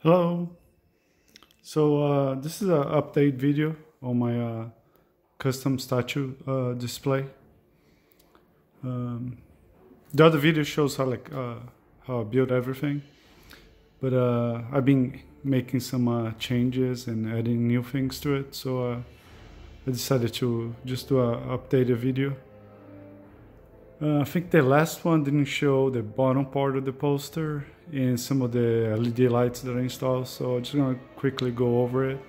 Hello. So this is an update video on my custom statue display. The other video shows how I built everything, but I've been making some changes and adding new things to it. So I decided to just do an updated video. I think the last one didn't show the bottom part of the poster and some of the LED lights that I installed, so I'm just gonna quickly go over it.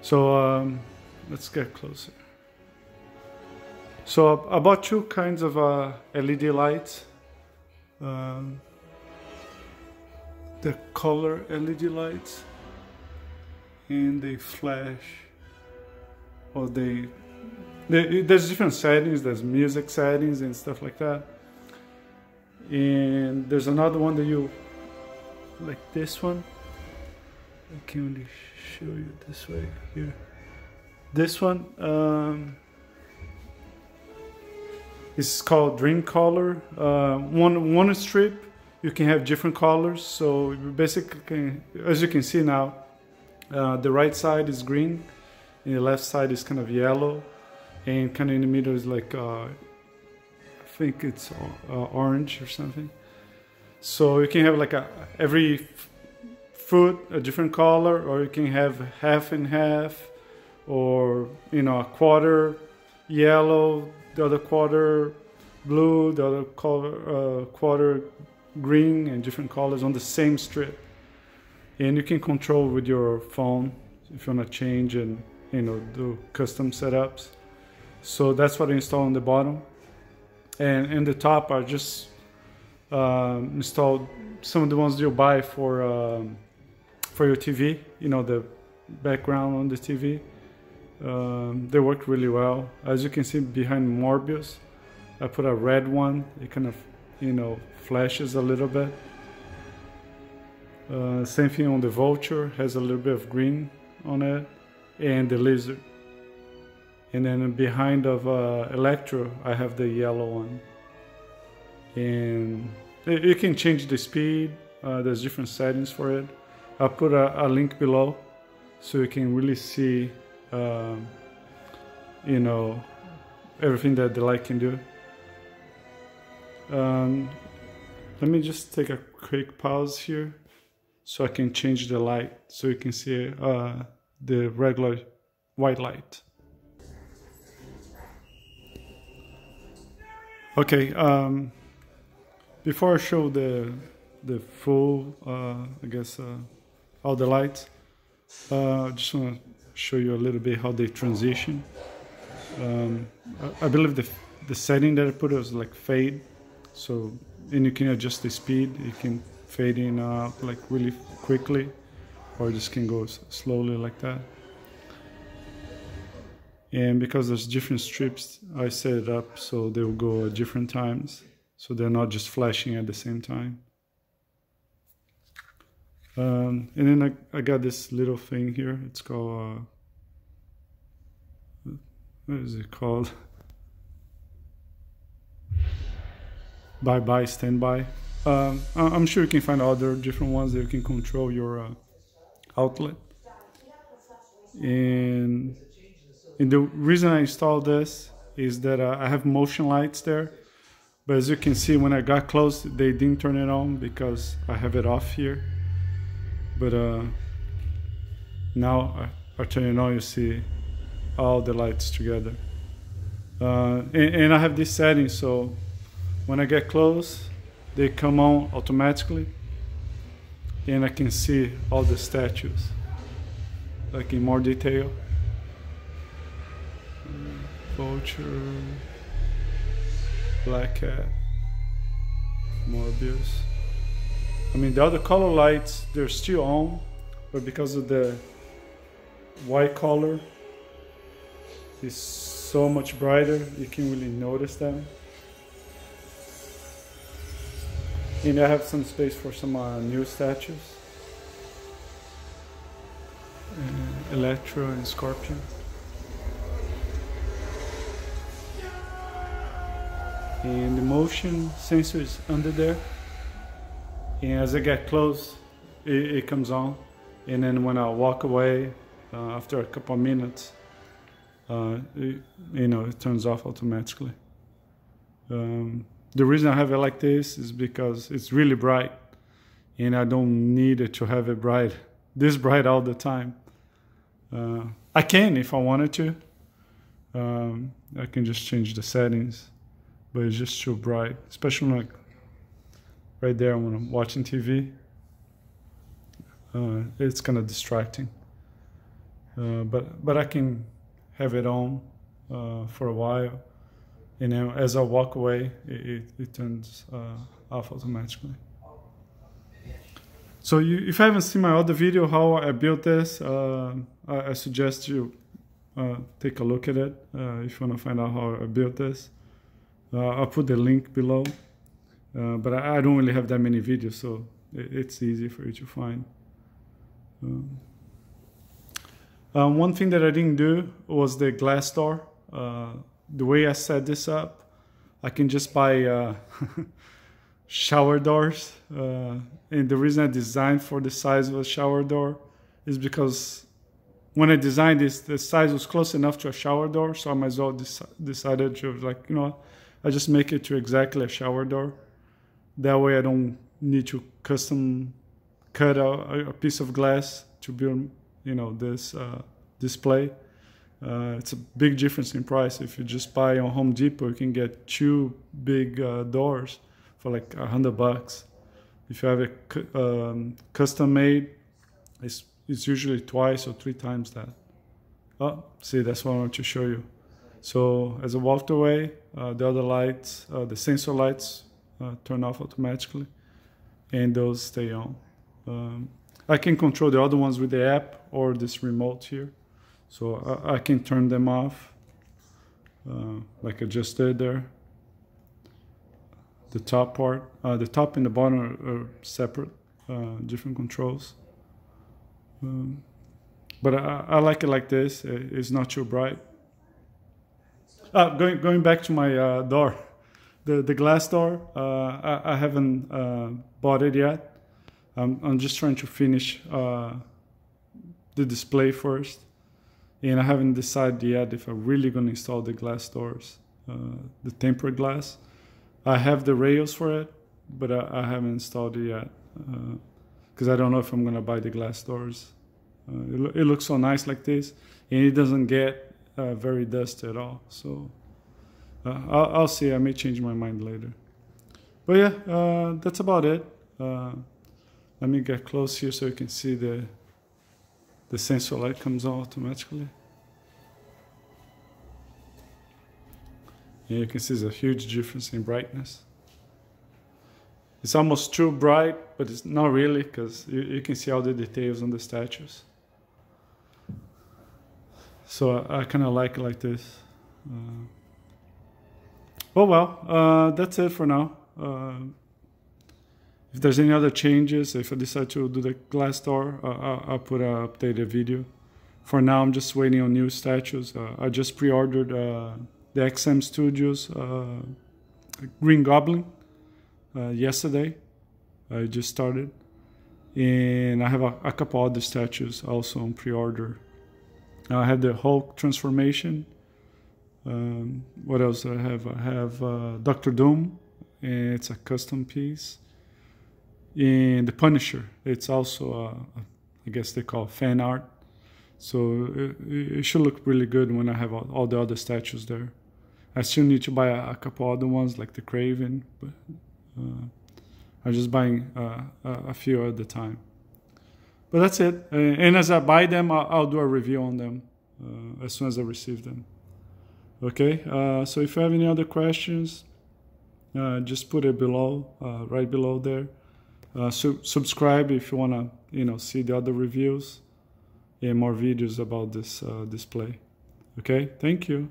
So let's get closer. So I bought two kinds of LED lights. The color LED lights, and they flash, or there's different settings. There's music settings and stuff like that. And there's another one that you like, this one. I can only show you this way here. This one is called Dream Color. One strip you can have different colors. So you basically, as you can see now, the right side is green and the left side is kind of yellow, and kind of in the middle is like I think it's orange or something. So you can have like every foot a different color, or you can have half and half, or a quarter yellow, the other quarter blue, the other quarter green, and different colors on the same strip. And you can control with your phone if you want to change and do custom setups. So that's what I installed on the bottom. And in the top, I just installed some of the ones you buy for your TV, the background on the TV. They work really well. As you can see behind Morbius, I put a red one. It kind of, flashes a little bit. Same thing on the Vulture, has a little bit of green on it, and the Lizard. And then behind of Electro, I have the yellow one. And you can change the speed. There's different settings for it. I'll put a link below so you can really see, everything that the light can do. Let me just take a quick pause here so I can change the light so you can see the regular white light. Okay, before I show the full, all the lights, I just want to show you a little bit how they transition. I believe the setting that I put was like fade, and you can adjust the speed. You can fade in out like really quickly, or just can go slowly like that. And because there's different strips, I set it up so they will go at different times, so they're not just flashing at the same time. And then I got this little thing here. It's called, what is it called? Bye-bye standby. I'm sure you can find other different ones that you can control your outlet. And the reason I installed this is that I have motion lights there, but as you can see, when I got close, they didn't turn it on because I have it off here. But now I turn it on, you see all the lights together. And I have this setting, so when I get close, they come on automatically, and I can see all the statues, like in more detail. Vulture, Black Cat, Morbius. I mean, the other color lights, they're still on, but because of the white color, it's so much brighter, you can really notice them. And I have some space for some new statues. Electro and Scorpion. And the motion sensor is under there. And as I get close, it comes on, and then when I walk away after a couple of minutes, it turns off automatically. The reason I have it like this is because it's really bright, and I don't need it to have it this bright all the time. I can if I wanted to. I can just change the settings, but it's just too bright, especially like right there when I'm watching TV. It's kind of distracting. But I can have it on for a while, and then as I walk away, it turns off automatically. So if you haven't seen my other video how I built this, I suggest you take a look at it if you want to find out how I built this. I'll put the link below, but I don't really have that many videos, so it's easy for you to find. One thing that I didn't do was the glass door. The way I set this up, I can just buy shower doors, and the reason I designed for the size of a shower door is because when I designed this, the size was close enough to a shower door, so I might as well decided to, like, I just make it to exactly a shower door. That way I don't need to custom cut a piece of glass to build, this display. It's a big difference in price. If you just buy on Home Depot, you can get 2 big doors for like $100. If you have it custom made, it's usually 2 or 3 times that. Oh, see, that's what I want to show you. So as I walked away, the other lights, the sensor lights, turn off automatically, and those stay on. I can control the other ones with the app or this remote here, so I can turn them off, like I just did there. The top part, the top and the bottom are separate, different controls. But I like it like this. It's not too bright. Going back to my door, the glass door. I haven't bought it yet. I'm just trying to finish the display first, and I haven't decided yet if I'm really going to install the glass doors, the tempered glass. I have the rails for it, but I haven't installed it yet because I don't know if I'm going to buy the glass doors. It looks so nice like this, and it doesn't get very dusty at all. So I'll see. I may change my mind later. But yeah, that's about it. Let me get close here so you can see the sensor light comes on automatically. And you can see there's a huge difference in brightness. It's almost too bright, but it's not really, because you can see all the details on the statues. So I kind of like it like this. Oh well, that's it for now. If there's any other changes, if I decide to do the glass door, I'll put an updated video. For now, I'm just waiting on new statues. I just pre-ordered the XM Studios Green Goblin yesterday. I just started. And I have a couple other statues also on pre-order. I have the Hulk transformation. What else do I have? I have Dr. Doom, and it's a custom piece. And the Punisher, it's also, I guess they call fan art. So it should look really good when I have all the other statues there. I still need to buy a couple other ones like the Kraven, but I'm just buying a few at a time. But that's it. And as I buy them, I'll do a review on them as soon as I receive them. Okay, so if you have any other questions, just put it below, right below there. Subscribe if you want to, see the other reviews and more videos about this display. Okay, thank you.